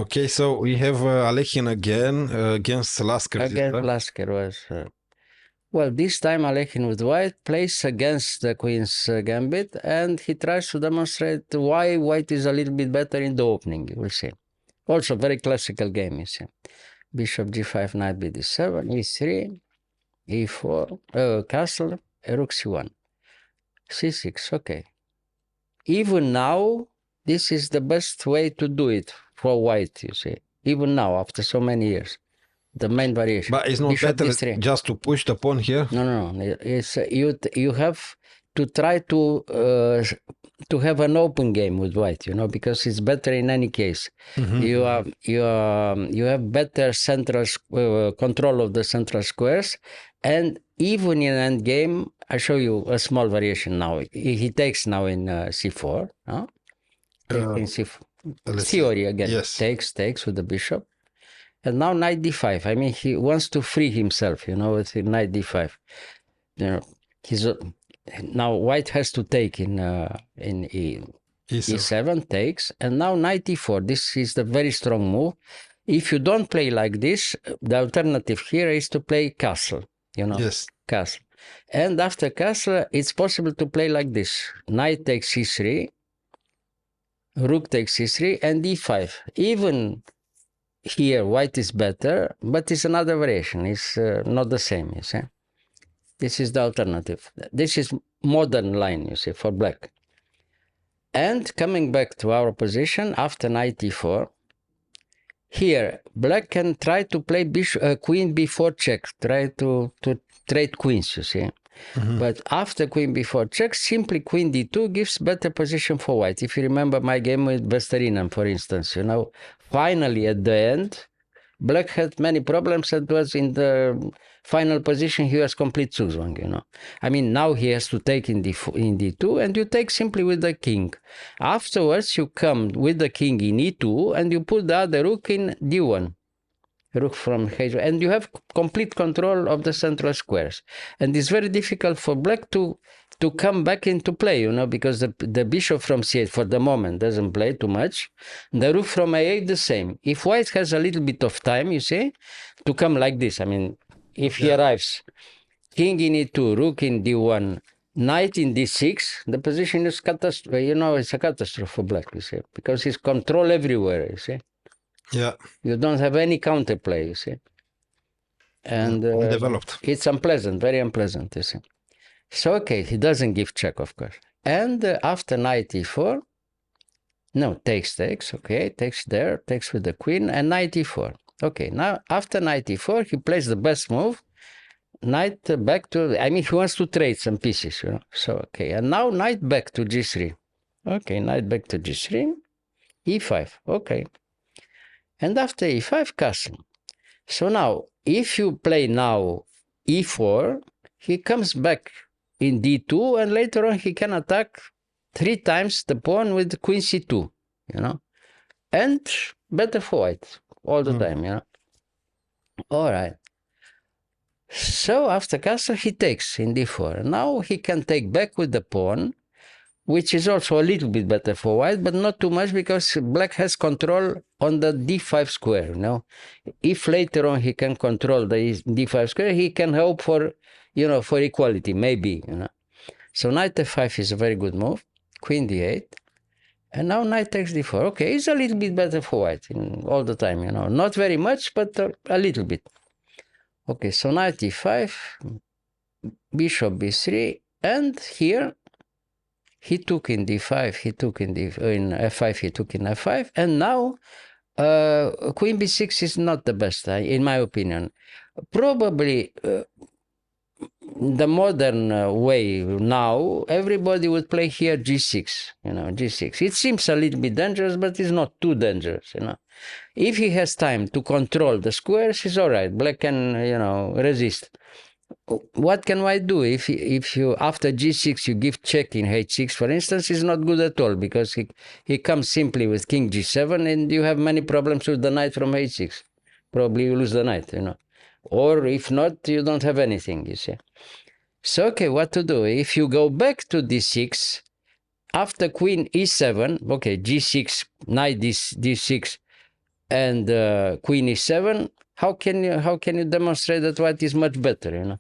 Okay, so we have Alekhine again against Lasker. Against Lasker was... well, this time Alekhine with white plays against the queen's gambit, and he tries to demonstrate why white is a little bit better in the opening, you will see. Also, very classical game, you see. Bishop g5, knight bd7, e3, e4, castle, rook c1, c6, okay. Even now, this is the best way to do it for white, you see. Even now, after so many years. The main variation. But it's not Bishop better d3. just to push the pawn here? No. It's, you have to try to have an open game with white, you know, because it's better in any case. Mm-hmm. You have better central control of the central squares, and even in end game, I show you a small variation now. He takes now in c4. Huh? In c4. Theory again. Yes. Takes with the bishop. And now knight d5. I mean, he wants to free himself, you know, with knight d5. You know, now white has to take in e7 takes, and now knight e4. This is the very strong move. If you don't play like this, the alternative here is to play castle, you know. Yes. Castle. And after castle, it's possible to play like this. Knight takes c3, rook takes c3, and d5. Even here, white is better, but it's another variation. It's not the same, you see. This is the alternative. This is modern line, you see, for black. And coming back to our position, after knight e4, here, black can try to play queen b4 check, try to trade queens, you see. But after queen b4 check, simply queen d2 gives better position for white. If you remember my game with Vesterinen, for instance, you know, finally at the end, black had many problems and was in the final position. He was complete Zugzwang, you know. I mean, now he has to take in d2, and you take simply with the king. Afterwards, you come with the king in e2, and you put the other rook in d1. Rook from h, and you have complete control of the central squares. And it's very difficult for black to come back into play, you know, because the bishop from c8 for the moment doesn't play too much. The rook from a8 the same. If white has a little bit of time, you see, to come like this, I mean, if he arrives, king in e2, rook in d1, knight in d6, the position is catastrophe. You know, it's a catastrophe for black, you see, because he's control everywhere, you see. Yeah. You don't have any counterplay, you see. And undeveloped. It's unpleasant, very unpleasant, you see. So, okay, he doesn't give check, of course. And after knight e4, no, takes, okay, takes there, takes with the queen, and knight e4. Okay, now after knight e4, he plays the best move, knight back to, I mean, he wants to trade some pieces, you know. So, okay, and now knight back to g3. Okay, knight back to g3, e5, okay. And after e5, castle. So now, if you play now e4, he comes back in d2, and later on he can attack 3 times the pawn with queen c2, you know. And better for white all the time, you know. All right. So after castle, he takes in d4. Now he can take back with the pawn, which is also a little bit better for white, but not too much, because black has control on the d5 square, you know. If later on he can control the d5 square, he can hope for, you know, for equality, maybe, you know. So knight f5 is a very good move, queen d8, and now knight takes d4. Okay, it's a little bit better for white all the time, you know. Not very much, but a little bit. Okay, so knight e5, bishop b3, and here he took in d5, he took in f5, he took in f5, and now queen b6 is not the best, in my opinion. Probably the modern way now, everybody would play here g6, you know, g6. It seems a little bit dangerous, but it's not too dangerous, you know. If he has time to control the squares, it's all right. Black can, you know, resist. What can white do? If you after g6 you give check in h6, for instance, is not good at all, because he comes simply with king g7, and you have many problems with the knight from h6. Probably you lose the knight, you know. Or if not, you don't have anything, you see. So, okay, what to do? If you go back to d6, after queen e7, okay, g6, knight d6, and queen e7, how can you demonstrate that white is much better, you know?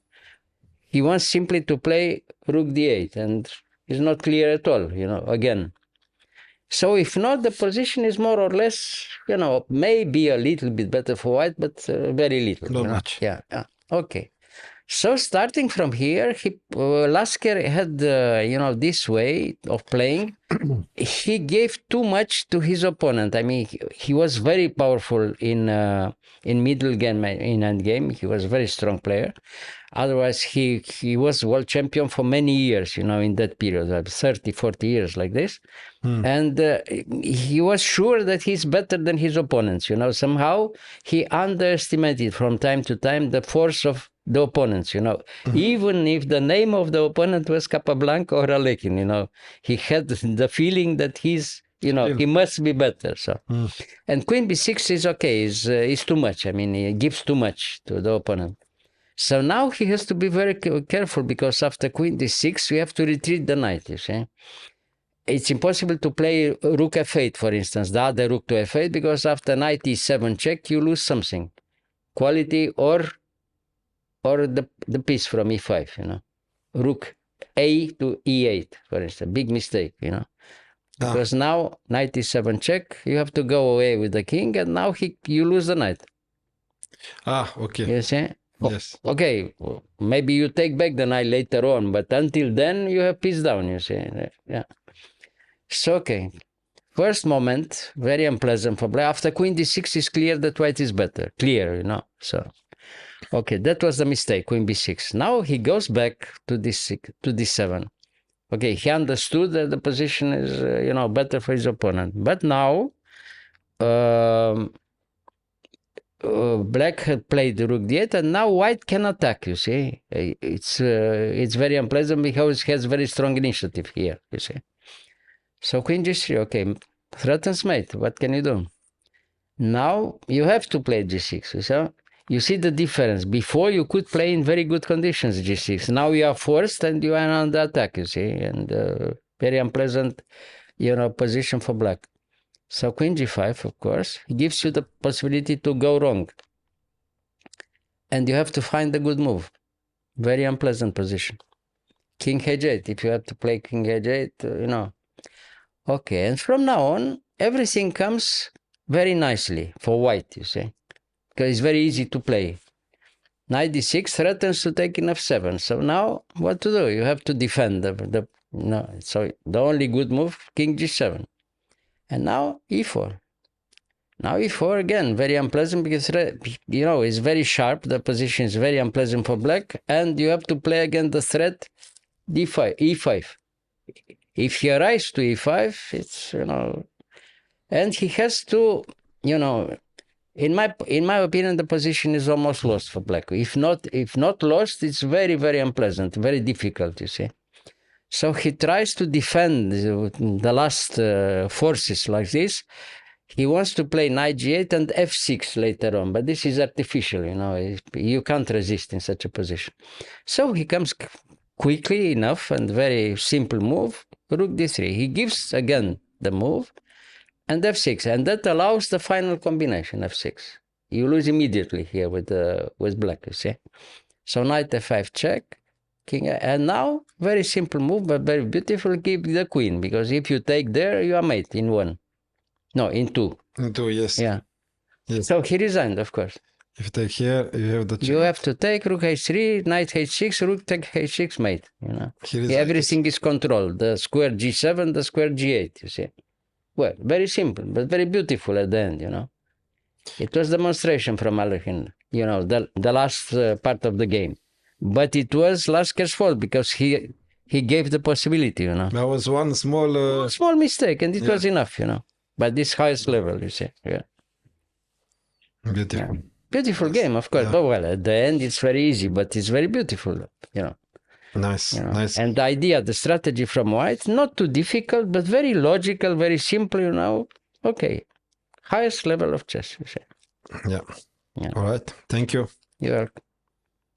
He wants simply to play rook d8, and it's not clear at all, you know, again. So if not, the position is more or less, you know, maybe a little bit better for white, but very little. Not you know? much. Yeah. Okay. So starting from here, Lasker had, you know, this way of playing. He gave too much to his opponent. I mean, he was very powerful in middle game, in end game. He was a very strong player. Otherwise, he was world champion for many years, you know, in that period, like 30, 40 years like this. And he was sure that he's better than his opponents, you know. Somehow he underestimated from time to time the force of the opponents, you know. Even if the name of the opponent was Capablanca or Alekhine, you know, he had the feeling that he's, you know, he must be better. So, and queen b6 is okay, is too much. I mean, he gives too much to the opponent. So now he has to be very careful, because after queen d6, we have to retreat the knight, you see. It's impossible to play rook f8, for instance, the other rook to f8, because after knight e7 check, you lose something, quality or the piece from e5, you know. Rook a to e8, for instance, big mistake, you know. Because now knight e7 check, you have to go away with the king, and now you lose the knight. Okay. You see? Yes. Okay, maybe you take back the knight later on, but until then you have piece down, you see. Yeah. So, okay. First moment, very unpleasant for black. After queen d6, is clear that white is better. Clear, you know. So, okay, that was the mistake, queen b6. Now he goes back to d6, to d7. Okay, he understood that the position is, you know, better for his opponent. But now, black had played rook d8, and now white can attack, you see. It's very unpleasant because he has very strong initiative here, you see. So queen g3, okay, threatens mate. What can you do? Now you have to play g6. So you see the difference. Before you could play in very good conditions g6. Now you are forced and you are under attack, you see, and very unpleasant, you know, position for black. So queen g5, of course, gives you the possibility to go wrong. And you have to find a good move. Very unpleasant position. King h8, if you have to play king h8, you know. Okay, and from now on, everything comes very nicely for white, you see, because it's very easy to play. Knight d6 threatens to take in f7. So now, what to do? You have to defend so the only good move, king g7. And now e4. Now e4 again, very unpleasant, because, you know, it's very sharp. The position is very unpleasant for black, and you have to play again the threat d5, e5. If he arrives to e5, it's, you know, and he has to, you know, in my opinion, the position is almost lost for black. If not lost, it's very, very unpleasant, very difficult, you see. So he tries to defend the last forces like this. He wants to play knight g8 and f6 later on, but this is artificial, you know. You can't resist in such a position. So he comes quickly enough, and very simple move, rook d3. He gives again the move, and f6, and that allows the final combination, f6. You lose immediately here with black, you see. So knight f5 check, king, and now very simple move, but very beautiful, keep the queen, because if you take there, you are mate in one. No, in two. In two, yes. Yeah. Yes. So he resigned, of course. If you take here, you have the chance. You have to take rook h3, knight h6, rook take h6, mate, you know. Everything is controlled. The square g7, the square g8, you see. Well, very simple, but very beautiful at the end, you know. It was demonstration from Alekhine, you know, the last part of the game. But it was Lasker's fault, because he gave the possibility, you know. There was one small mistake, and it was enough, you know. But this highest level, you see. Yeah. Beautiful. Yeah. Beautiful game, of course. But well, at the end, it's very easy, but it's very beautiful, you know. Nice, you know? nice. And the idea, the strategy from white, not too difficult, but very logical, very simple, you know. Okay. Highest level of chess, you see. Yeah. All right. Thank you. You're welcome.